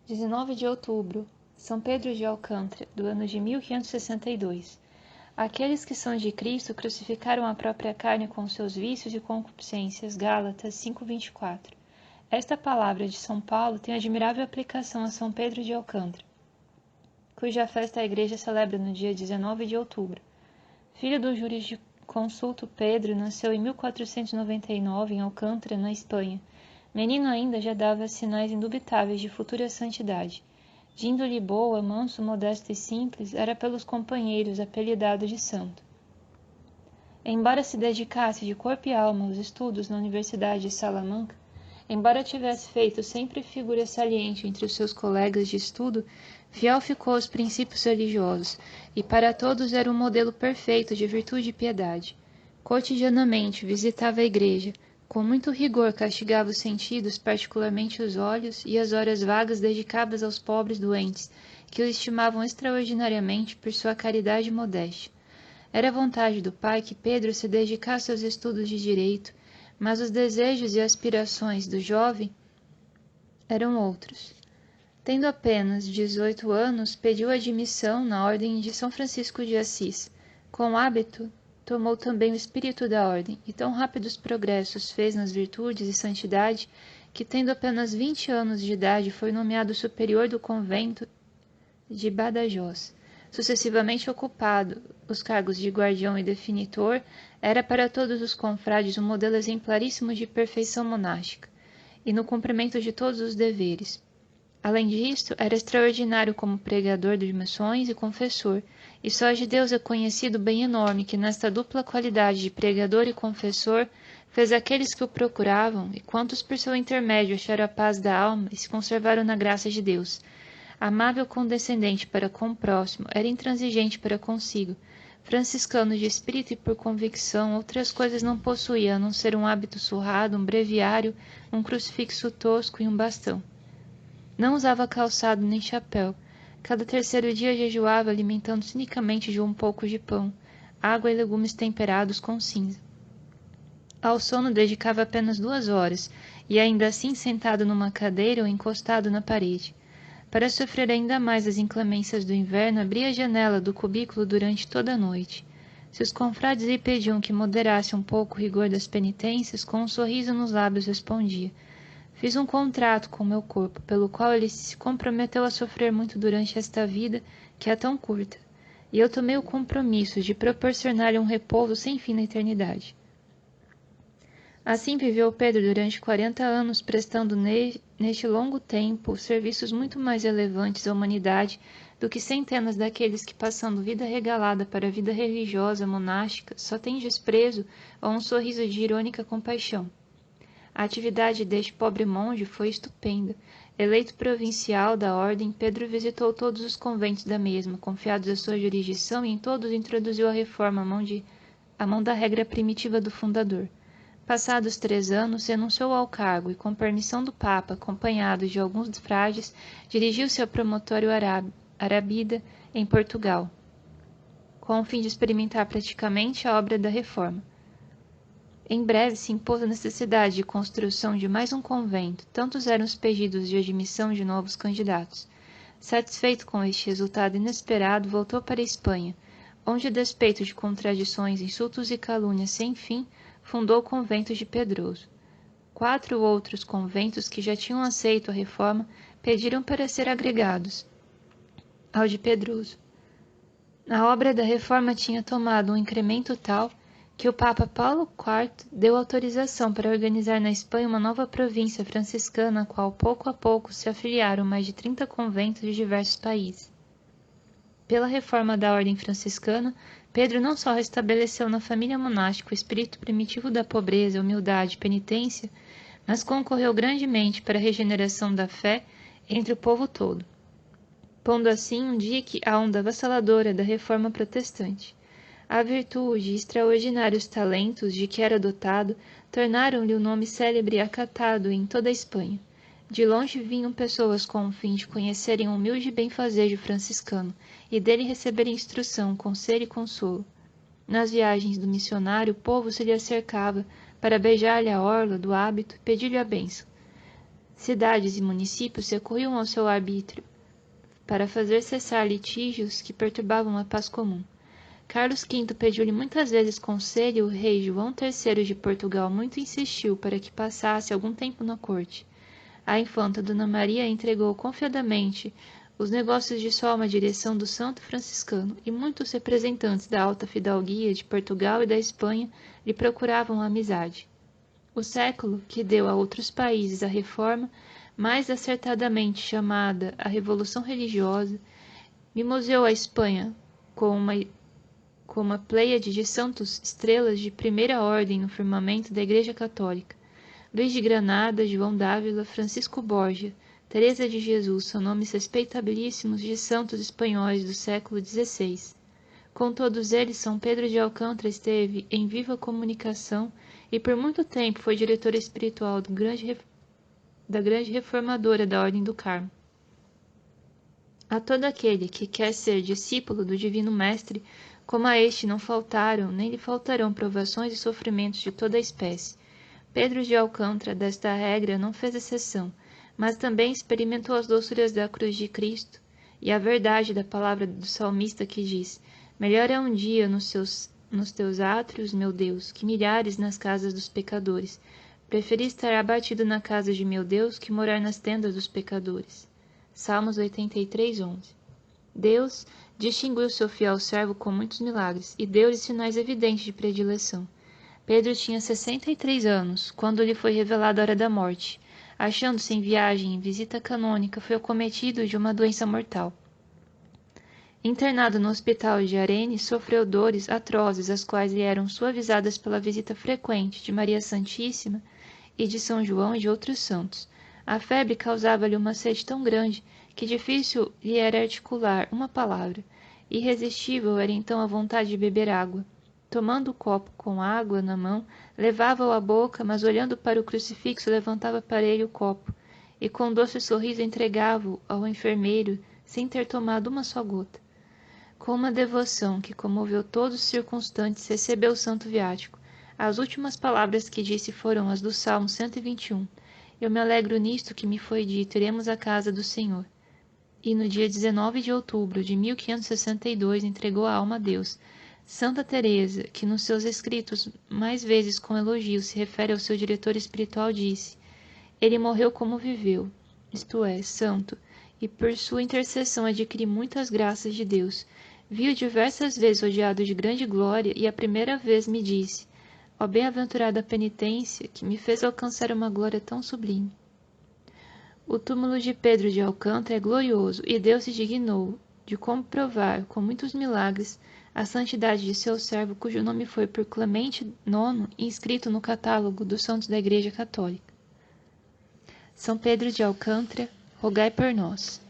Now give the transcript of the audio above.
19 de outubro, São Pedro de Alcântara, do ano de 1562. Aqueles que são de Cristo crucificaram a própria carne com seus vícios e concupiscências. Gálatas 5:24. Esta palavra de São Paulo tem admirável aplicação a São Pedro de Alcântara, cuja festa a Igreja celebra no dia 19 de outubro. Filho do jurisconsulto Pedro, nasceu em 1499 em Alcântara, na Espanha. Menino ainda, já dava sinais indubitáveis de futura santidade. De índole boa, manso, modesto e simples, era pelos companheiros apelidado de santo. Embora se dedicasse de corpo e alma aos estudos na Universidade de Salamanca, embora tivesse feito sempre figura saliente entre os seus colegas de estudo, fiel ficou aos princípios religiosos, e para todos era um modelo perfeito de virtude e piedade. Cotidianamente visitava a igreja, com muito rigor castigava os sentidos, particularmente os olhos, e as horas vagas dedicadas aos pobres doentes, que o estimavam extraordinariamente por sua caridade e modéstia. Era vontade do pai que Pedro se dedicasse aos estudos de direito, mas os desejos e aspirações do jovem eram outros. Tendo apenas 18 anos, pediu admissão na ordem de São Francisco de Assis. Com hábito, tomou também o espírito da ordem, e tão rápidos progressos fez nas virtudes e santidade, que tendo apenas 20 anos de idade foi nomeado superior do convento de Badajoz. Sucessivamente ocupado os cargos de guardião e definitor, era para todos os confrades um modelo exemplaríssimo de perfeição monástica, e no cumprimento de todos os deveres. Além disto, era extraordinário como pregador de missões e confessor, e só de Deus é conhecido o bem enorme que nesta dupla qualidade de pregador e confessor fez aqueles que o procuravam, e quantos por seu intermédio acharam a paz da alma e se conservaram na graça de Deus. Amável condescendente para com o próximo, era intransigente para consigo. Franciscano de espírito e por convicção, outras coisas não possuía, a não ser um hábito surrado, um breviário, um crucifixo tosco e um bastão. Não usava calçado nem chapéu. Cada terceiro dia jejuava, alimentando-se unicamente de um pouco de pão, água e legumes temperados com cinza. Ao sono dedicava apenas 2 horas, e ainda assim sentado numa cadeira ou encostado na parede. Para sofrer ainda mais as inclemências do inverno, abria a janela do cubículo durante toda a noite. Se os confrades lhe pediam que moderasse um pouco o rigor das penitências, com um sorriso nos lábios respondia: fiz um contrato com meu corpo, pelo qual ele se comprometeu a sofrer muito durante esta vida, que é tão curta, e eu tomei o compromisso de proporcionar-lhe um repouso sem fim na eternidade. Assim viveu Pedro durante 40 anos, prestando neste longo tempo serviços muito mais relevantes à humanidade do que centenas daqueles que, passando vida regalada para a vida religiosa monástica, só têm desprezo ou um sorriso de irônica compaixão. A atividade deste pobre monge foi estupenda. Eleito provincial da ordem, Pedro visitou todos os conventos da mesma, confiados à sua jurisdição, e em todos introduziu a reforma à mão da regra primitiva do fundador. Passados 3 anos, renunciou ao cargo e, com permissão do Papa, acompanhado de alguns frades, dirigiu-se ao promontório Arabida, em Portugal, com o fim de experimentar praticamente a obra da reforma. Em breve se impôs a necessidade de construção de mais um convento, tantos eram os pedidos de admissão de novos candidatos. Satisfeito com este resultado inesperado, voltou para a Espanha, onde, a despeito de contradições, insultos e calúnias sem fim, fundou o convento de Pedroso. 4 outros conventos que já tinham aceito a reforma pediram para ser agregados ao de Pedroso. A obra da reforma tinha tomado um incremento tal que o Papa Paulo IV deu autorização para organizar na Espanha uma nova província franciscana, a qual pouco a pouco se afiliaram mais de 30 conventos de diversos países. Pela reforma da ordem franciscana, Pedro não só restabeleceu na família monástica o espírito primitivo da pobreza, humildade e penitência, mas concorreu grandemente para a regeneração da fé entre o povo todo, pondo assim um dique à onda avassaladora da reforma protestante. A virtude e extraordinários talentos de que era dotado tornaram-lhe o nome célebre e acatado em toda a Espanha. De longe vinham pessoas com o fim de conhecerem o humilde benfazejo franciscano e dele receberem instrução, conselho e consolo. Nas viagens do missionário, o povo se lhe acercava para beijar-lhe a orla do hábito e pedir-lhe a bênção. Cidades e municípios recorriam ao seu arbítrio para fazer cessar litígios que perturbavam a paz comum. Carlos V pediu-lhe muitas vezes conselho e o rei João III de Portugal muito insistiu para que passasse algum tempo na corte. A infanta Dona Maria entregou confiadamente os negócios de sua alma à direção do santo franciscano, e muitos representantes da alta fidalguia de Portugal e da Espanha lhe procuravam a amizade. O século que deu a outros países a reforma, mais acertadamente chamada a Revolução Religiosa, mimoseou a Espanha com uma pleiade de santos estrelas de primeira ordem no firmamento da Igreja Católica. Luís de Granada, João d'Ávila, Francisco Borgia, Teresa de Jesus são nomes respeitabilíssimos de santos espanhóis do século XVI. Com todos eles, São Pedro de Alcântara esteve em viva comunicação e por muito tempo foi diretor espiritual da grande reformadora da Ordem do Carmo. A todo aquele que quer ser discípulo do Divino Mestre, como a este não faltaram, nem lhe faltarão provações e sofrimentos de toda a espécie. Pedro de Alcântara desta regra não fez exceção, mas também experimentou as doçuras da cruz de Cristo e a verdade da palavra do salmista que diz: melhor é um dia nos teus átrios, meu Deus, que milhares nas casas dos pecadores. Preferi estar abatido na casa de meu Deus que morar nas tendas dos pecadores. Salmos 83, 11. Deus distinguiu seu fiel servo com muitos milagres e deu-lhe sinais evidentes de predileção. Pedro tinha 63 anos, quando lhe foi revelada a hora da morte. Achando-se em viagem em visita canônica, foi acometido de uma doença mortal. Internado no hospital de Arenes, sofreu dores atrozes, as quais lhe eram suavizadas pela visita frequente de Maria Santíssima e de São João e de outros santos. A febre causava-lhe uma sede tão grande que difícil lhe era articular uma palavra. Irresistível era então a vontade de beber água. Tomando o copo com água na mão, levava-o à boca, mas olhando para o crucifixo levantava para ele o copo, e com doce sorriso entregava-o ao enfermeiro, sem ter tomado uma só gota. Com uma devoção que comoveu todos os circunstantes, recebeu o santo viático. As últimas palavras que disse foram as do Salmo 121. Eu me alegro nisto que me foi dito, iremos à casa do Senhor. E no dia 19 de outubro de 1562 entregou a alma a Deus. Santa Teresa, que nos seus escritos mais vezes com elogio se refere ao seu diretor espiritual, disse: ele morreu como viveu, isto é, santo, e por sua intercessão adquiri muitas graças de Deus. Vi-o diversas vezes rodeado de grande glória, e a primeira vez me disse: ó bem-aventurada penitência, que me fez alcançar uma glória tão sublime. O túmulo de Pedro de Alcântara é glorioso, e Deus se dignou de comprovar, com muitos milagres, a santidade de seu servo, cujo nome foi por Clemente IX inscrito no catálogo dos santos da Igreja Católica. São Pedro de Alcântara, rogai por nós.